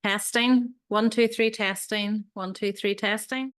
Testing. 1, 2, 3, testing. 1, 2, 3, testing.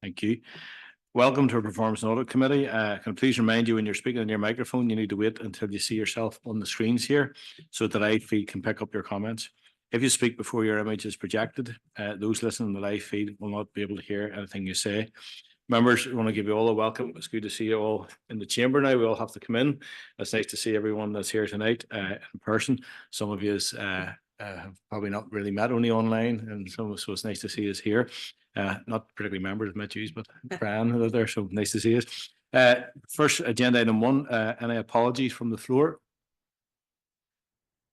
Thank you. Welcome to our Performance and Audit Committee. Can I please remind you when you're speaking on your microphone, you need to wait until you see yourself on the screens here so that the live feed can pick up your comments. If you speak before your image is projected, those listening to the live feed will not be able to hear anything you say. Members, I want to give you all a welcome. It's good to see you all in the chamber now. We all have to come in. It's nice to see everyone that's here tonight in person. Some of you have probably not really met, only online, and so it's nice to see us here. Not particularly members of met yous, but Fran are there, so nice to see us. First, agenda item 1, any apologies from the floor?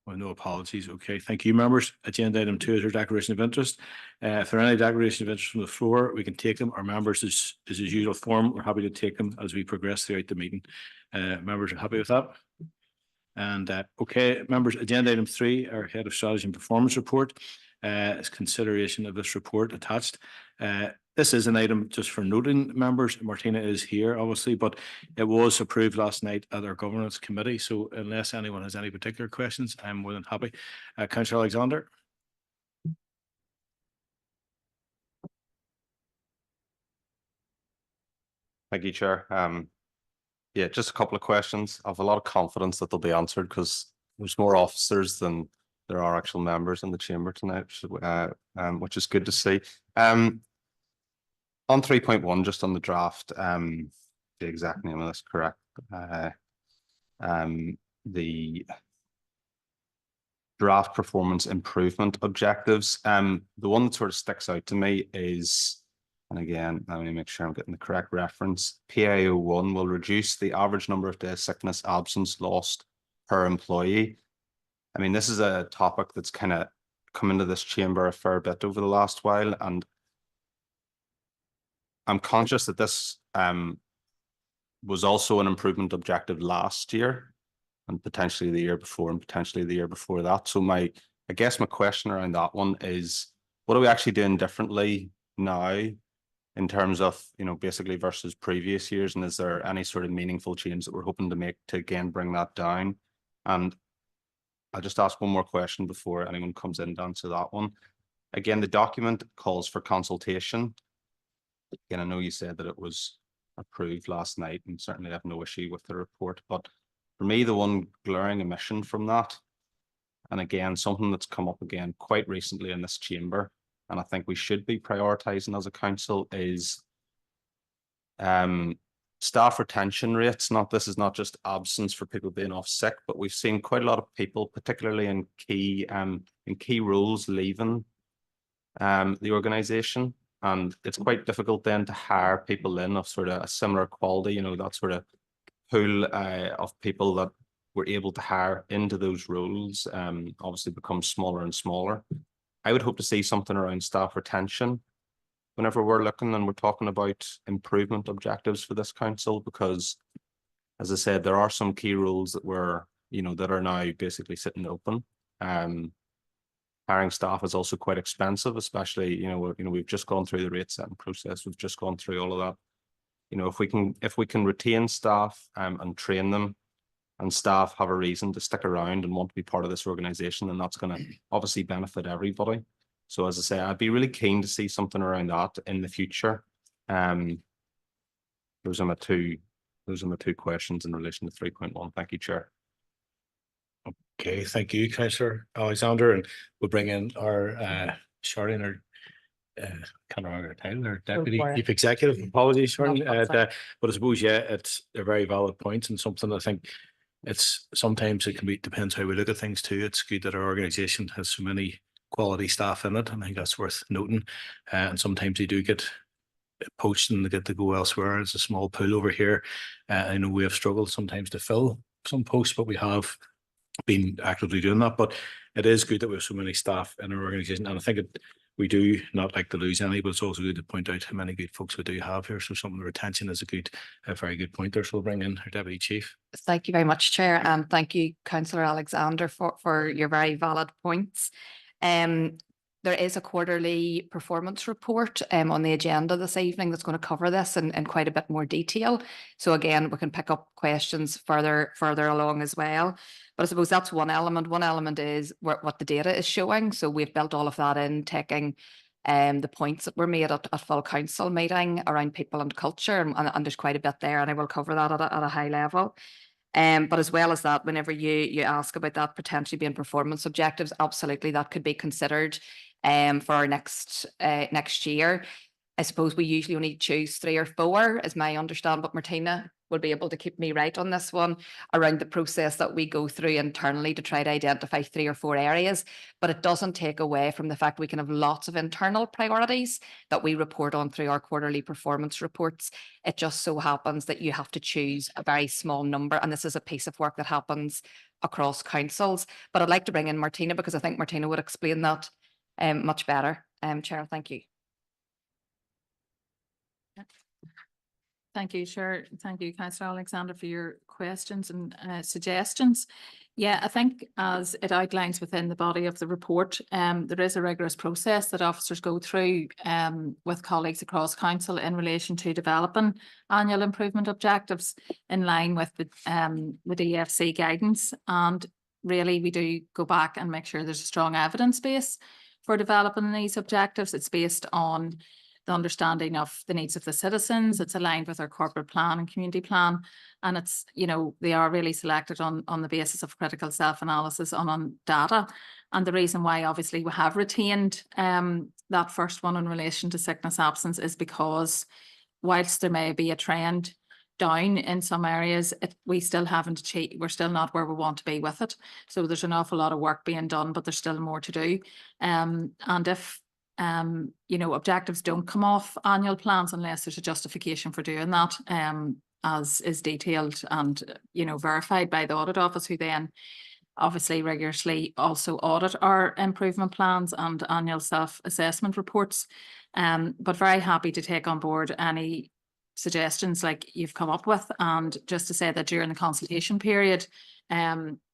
Well, no apologies. Okay, thank you, members. Agenda item 2 is our declaration of interest. If there are any declaration of interest from the floor, we can take them. Our members is as usual form. We're happy to take them as we progress throughout the meeting. Members are happy with that? And okay, members, agenda item 3, our head of strategy and performance report, is consideration of this report attached. This is an item just for noting, members. Martina is here, obviously, but it was approved last night at our governance committee. So unless anyone has any particular questions, I'm more than happy. Councillor Alexander. Thank you, Chair. Yeah, just a couple of questions. I have a lot of confidence that they'll be answered because there's more officers than there are actual members in the chamber tonight, which is good to see. On 3.1, just on the draft, the exact name of this correct. The draft performance improvement objectives. The one that sort of sticks out to me is, and again, let me make sure I'm getting the correct reference. PIO1 will reduce the average number of days sickness absence lost per employee. I mean, this is a topic that's kind of come into this chamber a fair bit over the last while, and I'm conscious that this was also an improvement objective last year and potentially the year before and potentially the year before that. So I guess my question around that one is, what are we actually doing differently now in terms of, basically versus previous years? And is there any sort of meaningful change that we're hoping to make to again bring that down? And I'll just ask one more question before anyone comes in to answer that one. Again, the document calls for consultation. Again, I know you said that it was approved last night, and certainly I have no issue with the report. But for me, the one glaring omission from that, and again, something that's come up again quite recently in this chamber, and I think we should be prioritising as a council, is staff retention rates. This is not just absence for people being off sick, but we've seen quite a lot of people, particularly in key roles, leaving the organisation. And it's quite difficult then to hire people in of sort of a similar quality, that sort of pool of people that we're able to hire into those roles obviously becomes smaller and smaller. I would hope to see something around staff retention whenever we're looking and we're talking about improvement objectives for this council, because as I said, there are some key roles that that are now basically sitting open. Hiring staff is also quite expensive, especially, we've just gone through the rate setting process. We've just gone through all of that. If we can retain staff and train them, and staff have a reason to stick around and want to be part of this organisation, then that's going to obviously benefit everybody. So as I say, I'd be really keen to see something around that in the future. Those are my two questions in relation to 3.1. Thank you, Chair. Okay, thank you, Councillor Alexander, and we'll bring in our Charlene, our can't remember her title, our Deputy Chief Executive. Apologies, Charlene. But I suppose, they're very valid points, and something I think sometimes it can be, depends how we look at things too. It's good that our organisation has so many quality staff in it, and I think that's worth noting. And sometimes they do get poached and they get to go elsewhere. It's a small pool over here. I know we have struggled sometimes to fill some posts, but we have been actively doing that. But it is good that we have so many staff in our organisation, and I think we do not like to lose any, but it's also good to point out how many good folks we do have here. So some of the retention is a very good point there. So we'll bring in our Deputy Chief. Thank you very much, Chair, and thank you, Councillor Alexander, for your very valid points. There is a quarterly performance report on the agenda this evening that's going to cover this in quite a bit more detail. So again, we can pick up questions further along as well. But I suppose that's one element. One element is what the data is showing. So we've built all of that in, taking the points that were made at full council meeting around people and culture, and there's quite a bit there, and I will cover that at a high level. But as well as that, whenever you ask about that potentially being performance objectives, absolutely that could be considered for our next year. I suppose we usually only choose 3 or 4, is my understanding, but Martina will be able to keep me right on this one around the process that we go through internally to try to identify 3 or 4 areas. But it doesn't take away from the fact we can have lots of internal priorities that we report on through our quarterly performance reports. It just so happens that you have to choose a very small number, and this is a piece of work that happens across councils. But I'd like to bring in Martina, because I think Martina would explain that much better. Chair, thank you. Thank you, Chair. Thank you, Councillor Alexander, for your questions and suggestions. Yeah, I think as it outlines within the body of the report, there is a rigorous process that officers go through with colleagues across council in relation to developing annual improvement objectives in line with the DFC guidance. And really, we do go back and make sure there's a strong evidence base for developing these objectives. It's based on the understanding of the needs of the citizens. It's aligned with our corporate plan and community plan. And it's, you know, they are really selected on the basis of critical self-analysis on data. And the reason why obviously we have retained that first one in relation to sickness absence is because whilst there may be a trend down in some areas, we still haven't achieved, we're still not where we want to be with it. So there's an awful lot of work being done, but there's still more to do. And if you know, objectives don't come off annual plans unless there's a justification for doing that, as is detailed and, you know, verified by the audit office, who then obviously rigorously also audit our improvement plans and annual self-assessment reports. But very happy to take on board any suggestions like you've come up with, and just to say that during the consultation period,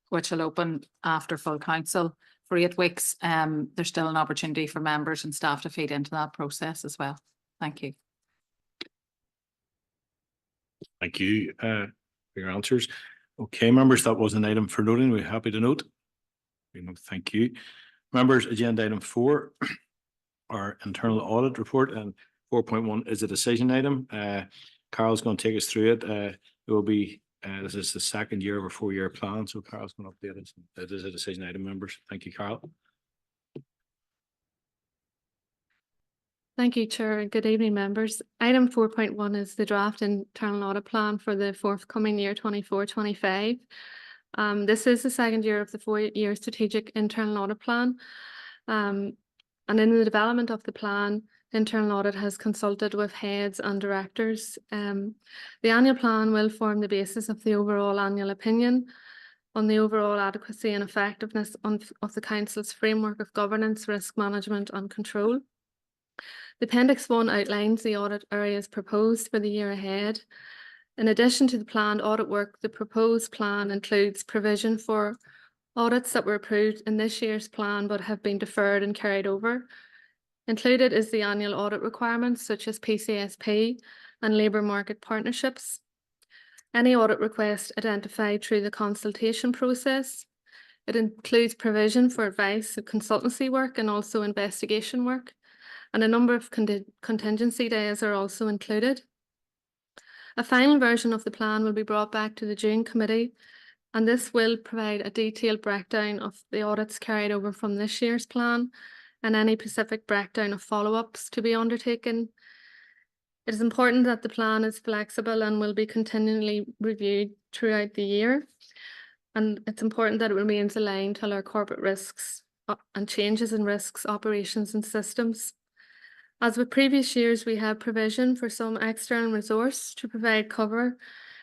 which will open after full council for 8 weeks, there's still an opportunity for members and staff to feed into that process as well. Thank you. Thank you for your answers. Okay, members, that was an item for noting. We're happy to note. Thank you. Members, agenda item 4, our internal audit report, and 4.1 is a decision item. Carol's going to take us through it. It will be this is the 2nd year of a 4-year plan, so Carol's going to update us. It is a decision item, members. Thank you, Carol. Thank you, Chair, and good evening, members. Item 4.1 is the draft internal audit plan for the forthcoming year 24-25. This is the 2nd year of the 4-year strategic internal audit plan. And in the development of the plan, internal audit has consulted with heads and directors. The annual plan will form the basis of the overall annual opinion on the overall adequacy and effectiveness of the Council's framework of governance, risk management and control. The Appendix 1 outlines the audit areas proposed for the year ahead. In addition to the planned audit work, the proposed plan includes provision for audits that were approved in this year's plan but have been deferred and carried over. Included is the annual audit requirements such as PCSP and labour market partnerships. Any audit request identified through the consultation process. It includes provision for advice, consultancy work and also investigation work. And a number of contingency days are also included. A final version of the plan will be brought back to the June committee, and this will provide a detailed breakdown of the audits carried over from this year's plan and any specific breakdown of follow-ups to be undertaken. It is important that the plan is flexible and will be continually reviewed throughout the year. And it's important that it remains aligned to our corporate risks and changes in risks, operations and systems. As with previous years, we have provision for some external resource to provide cover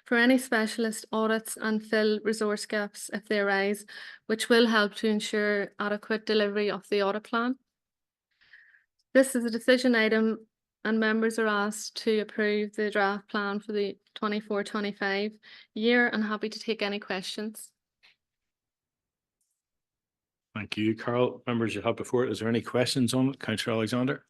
for any specialist audits and fill resource gaps if they arise, which will help to ensure adequate delivery of the audit plan. This is a decision item and members are asked to approve the draft plan for the 24-25 year, and happy to take any questions. Thank you, Carol. Members, you have before it. Is there any questions on it? Councillor Alexander.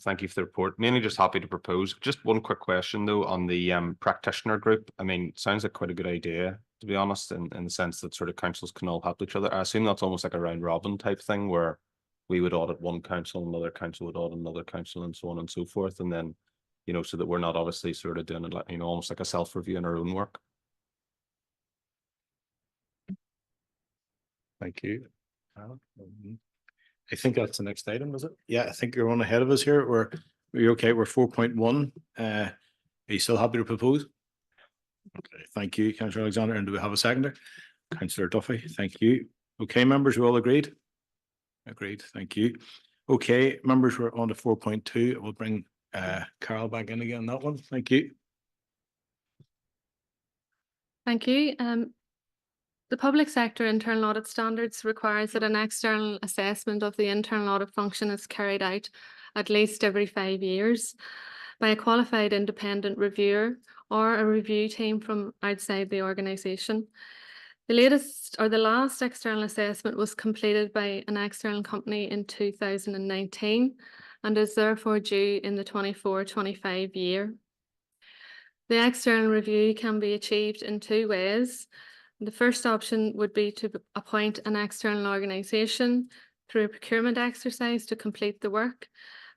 Thank you for the report. Mainly just happy to propose. Just one quick question though on the practitioner group. I mean, sounds like quite a good idea. to be honest, in the sense that sort of councils can all help each other. I assume that's almost like a round robin type thing where we would audit one council, another council would audit another council, and so on and so forth. And then, you know, so that we're not obviously sort of doing it like, you know, almost like a self-review in our own work. Thank you. I think that's the next item, is it? Yeah, I think you're on ahead of us here. We're okay. We're 4.1. Are you still happy to propose? Okay, thank you, Councillor Alexander. And do we have a seconder? Councillor Duffy, thank you. Okay, members, we all agreed? Agreed, thank you. Okay, members, we're on to 4.2. We'll bring Carol back in again on that one. Thank you. Thank you. The public sector internal audit standards requires that an external assessment of the internal audit function is carried out at least every 5 years by a qualified independent reviewer or a review team from outside the organisation. The latest or the last external assessment was completed by an external company in 2019 and is therefore due in the 24-25 year. The external review can be achieved in 2 ways. The first option would be to appoint an external organisation through a procurement exercise to complete the work,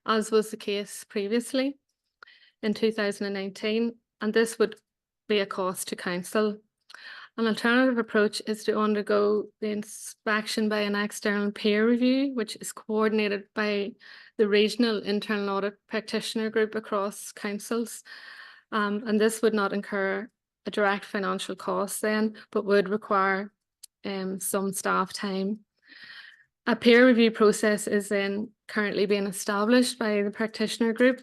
as was the case previously in 2019, and this would be a cost to council. An alternative approach is to undergo the inspection by an external peer review, which is coordinated by the regional internal audit practitioner group across councils. And this would not incur a direct financial cost then, but would require some staff time. A peer review process is then currently being established by the practitioner group,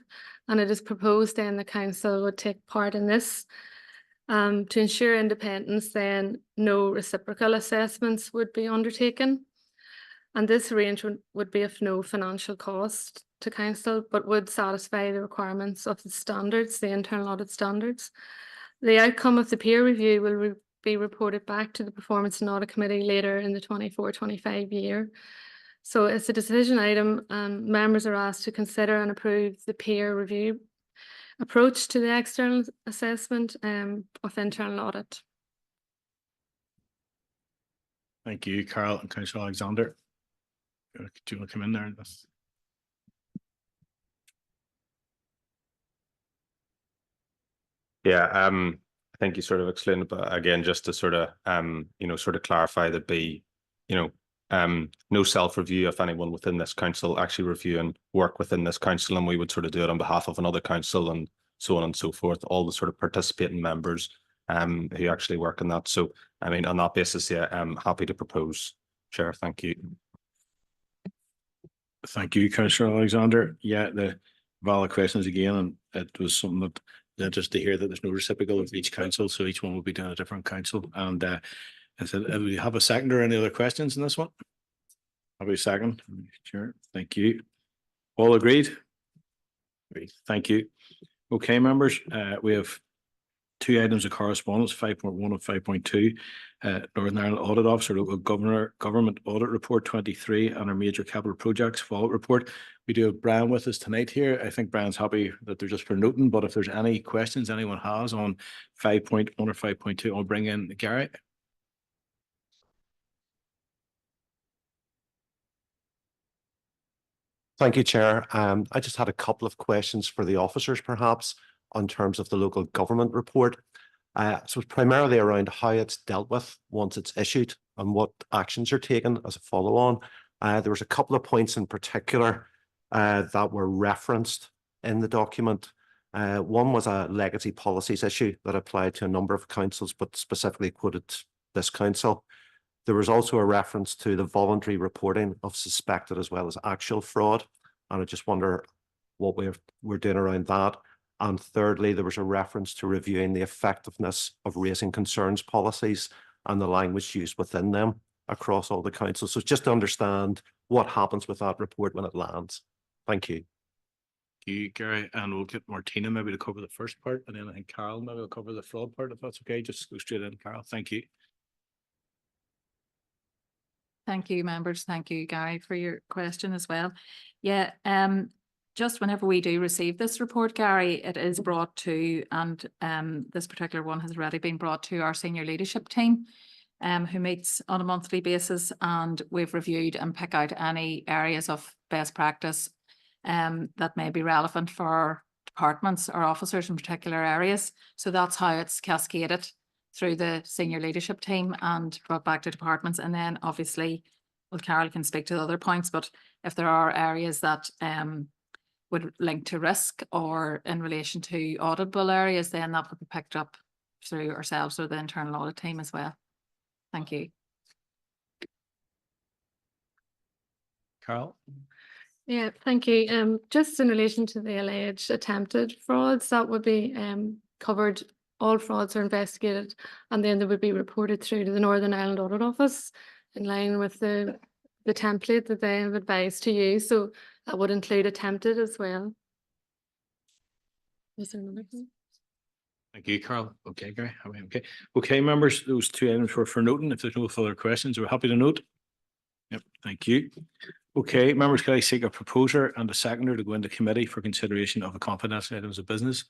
and it is proposed then the council would take part in this. To ensure independence, then no reciprocal assessments would be undertaken. And this arrangement would be of no financial cost to council, but would satisfy the requirements of the standards, the internal audit standards. The outcome of the peer review will be reported back to the Performance and Audit Committee later in the 24-25 year. So it's a decision item, and members are asked to consider and approve the peer review approach to the external assessment of internal audit. Thank you, Carol and Councillor Alexander. Do you want to come in there? Yeah, I think you sort of explained, but again, just to sort of you know, sort of clarify that no self-review of anyone within this council actually reviewing work within this council, and we would sort of do it on behalf of another council and so on and so forth, all the sort of participating members who actually work in that. So I mean, on that basis, yeah, I'm happy to propose, Chair. Thank you. Thank you, Councillor Alexander. Yeah, the valid questions again, and it was something that just to hear that there's no reciprocal of each council, so each one will be doing a different council. And I said, do we have a second or any other questions in this one? Have a second? Sure. Thank you. All agreed? Great. Thank you. Okay, members, we have 2 items of correspondence, 5.1 and 5.2. Northern Ireland Audit Officer, Local Government Audit Report 23, and our major capital projects follow-up report. We do have Brian with us tonight here. I think Brian's happy that they're just for noting, but if there's any questions anyone has on 5.1 or 5.2, I'll bring in Gary. Thank you, Chair. I just had a couple of questions for the officers, perhaps, on terms of the local government report. So it's primarily around how it's dealt with once it's issued and what actions are taken as a follow-on. There was a couple of points in particular that were referenced in the document. One was a legacy policies issue that applied to a number of councils, but specifically quoted this council. There was also a reference to the voluntary reporting of suspected as well as actual fraud. And I just wonder what we're doing around that. And thirdly, there was a reference to reviewing the effectiveness of raising concerns policies and the language used within them across all the councils. So just to understand what happens with that report when it lands. Thank you. Thank you, Gary. And we'll get Martina maybe to cover the first part, and then I think Carol maybe will cover the fraud part, if that's okay. Just go straight in, Carol. Thank you. Thank you, members. Thank you, Gary, for your question as well. Yeah, just whenever we do receive this report, Gary, it is brought to, and this particular one has already been brought to our senior leadership team, who meets on a monthly basis, and we've reviewed and pick out any areas of best practice that may be relevant for departments or officers in particular areas. So that's how it's cascaded through the senior leadership team and brought back to departments. And then obviously, well, Carol can speak to the other points, but if there are areas that would link to risk or in relation to auditable areas, then that would be picked up through ourselves or the internal audit team as well. Thank you. Carol? Yeah, thank you. Just in relation to the alleged attempted frauds, that would be covered. All frauds are investigated and then they would be reported through to the Northern Ireland Audit Office in line with the template that they have advised to use. So that would include attempted as well. Is there another thing? Thank you, Carol. Okay, Gary. Okay. Okay, members, those two items were for noting. If there's no further questions, we're happy to note. Yep, thank you. Okay, members, can I seek a proposer and a seconder to go into committee for consideration of the confidential items of business?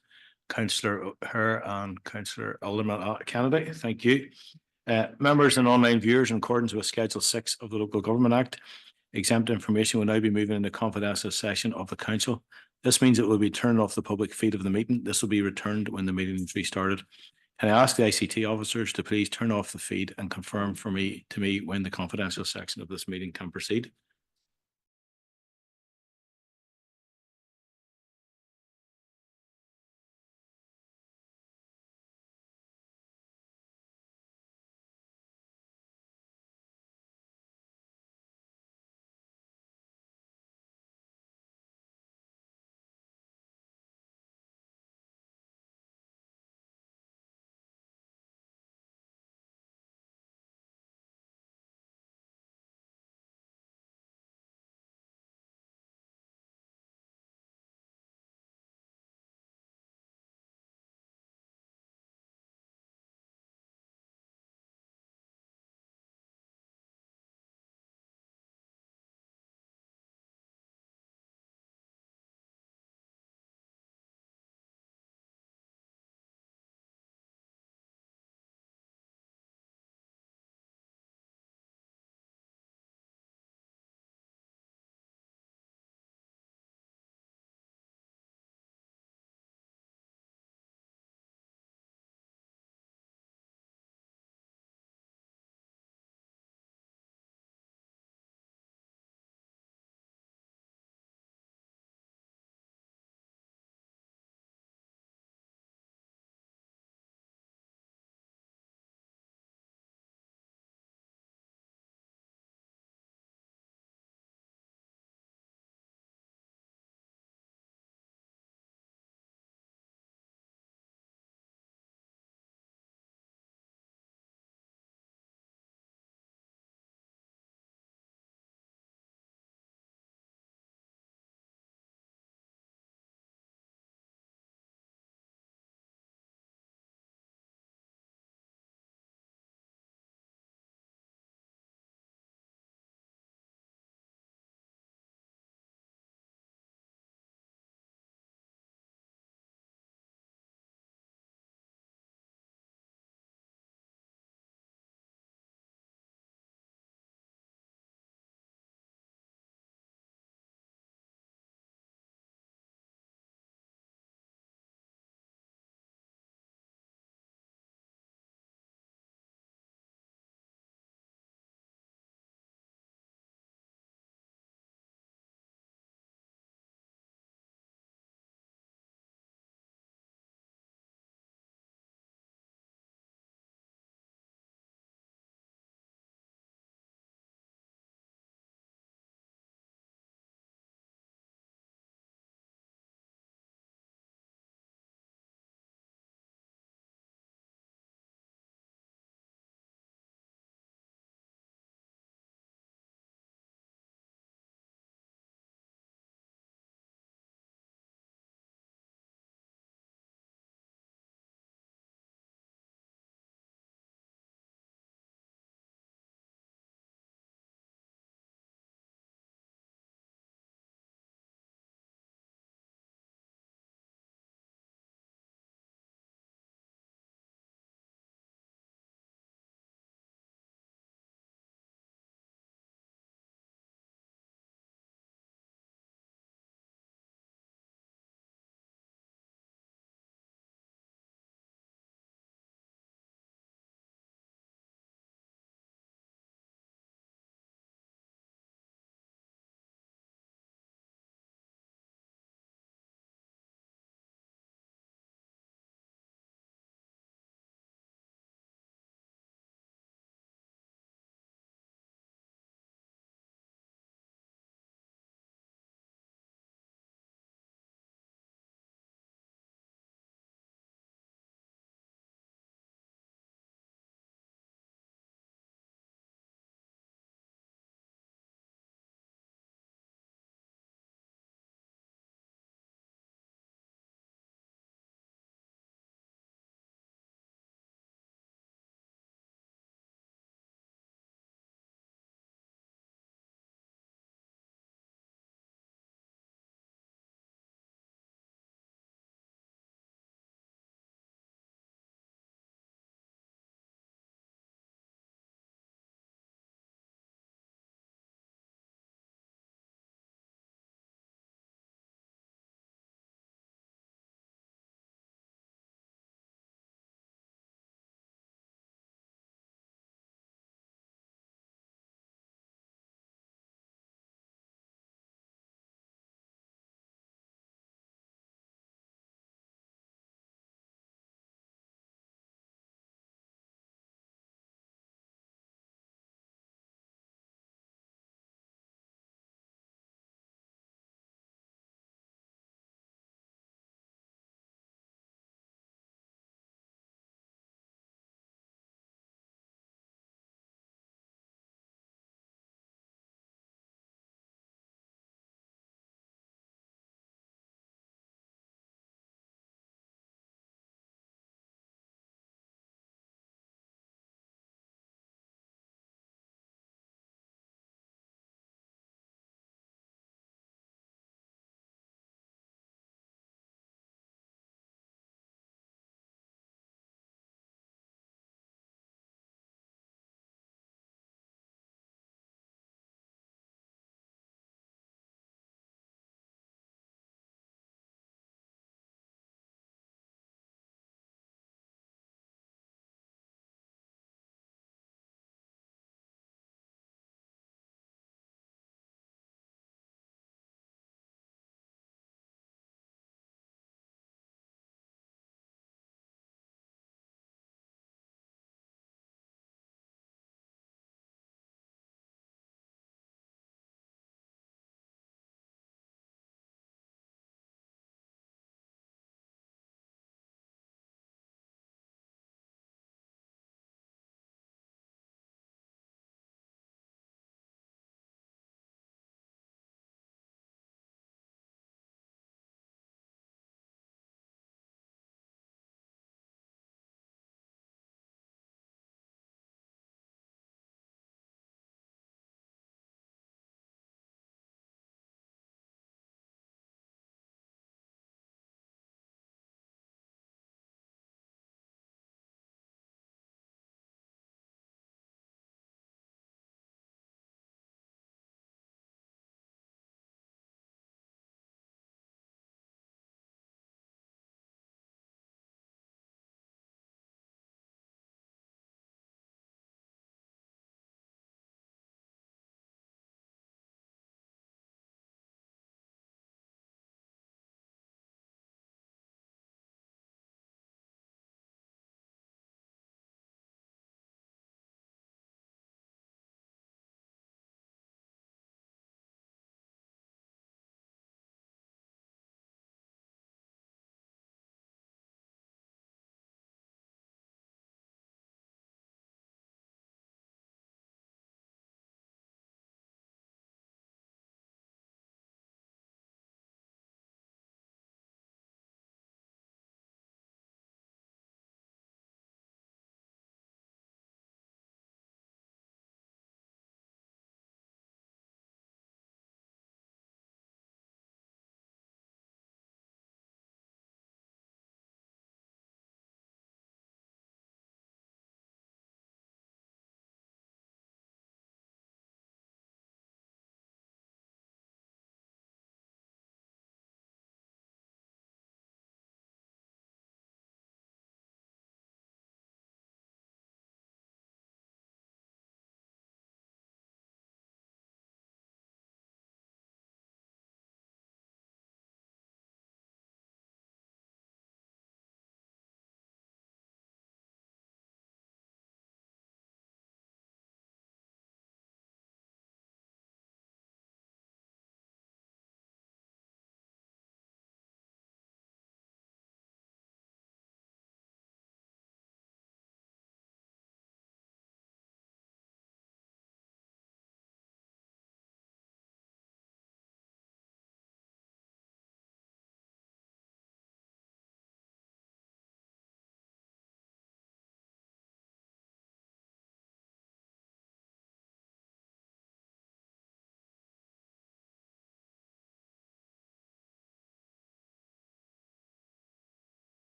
Councillor O'Hare and Councillor Alderman Kennedy, thank you. Members and online viewers, in accordance with Schedule 6 of the Local Government Act, exempt information will now be moving in the confidential session of the council. This means it will be turned off the public feed of the meeting. This will be returned when the meeting is restarted. Can I ask the ICT officers to please turn off the feed and confirm to me when the confidential section of this meeting can proceed?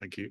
Thank you.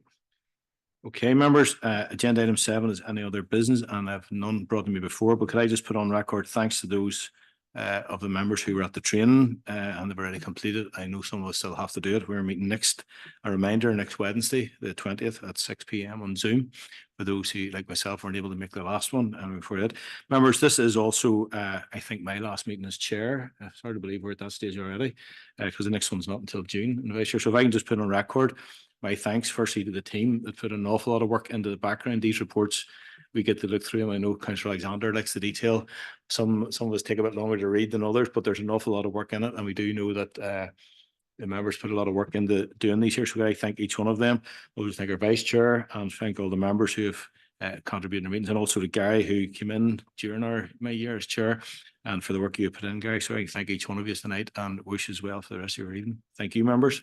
Okay, members, agenda item 7 is any other business, and I've none brought to me before, but could I just put on record thanks to those of the members who were at the training and they've already completed. I know some of us still have to do it. We're meeting next Wednesday, the 20th at 6 p.m. on Zoom. For those who, like myself, weren't able to make the last one, and before that, members, this is also, I think, my last meeting as chair. It's hard to believe we're at that stage already, because the next one's not until June in Vice Chair. So if I can just put on record my thanks firstly to the team that put an awful lot of work into the background. These reports, we get to look through them. I know Councillor Alexander likes the detail. Some of us take a bit longer to read than others, but there's an awful lot of work in it, and we do know that the members put a lot of work into doing these here. So I thank each one of them. We'll just thank our vice chair and thank all the members who have contributed in the meetings, and also to Gary who came in during my year as chair, and for the work you put in, Gary. So I thank each one of you tonight and wish as well for the rest of your evening. Thank you, members.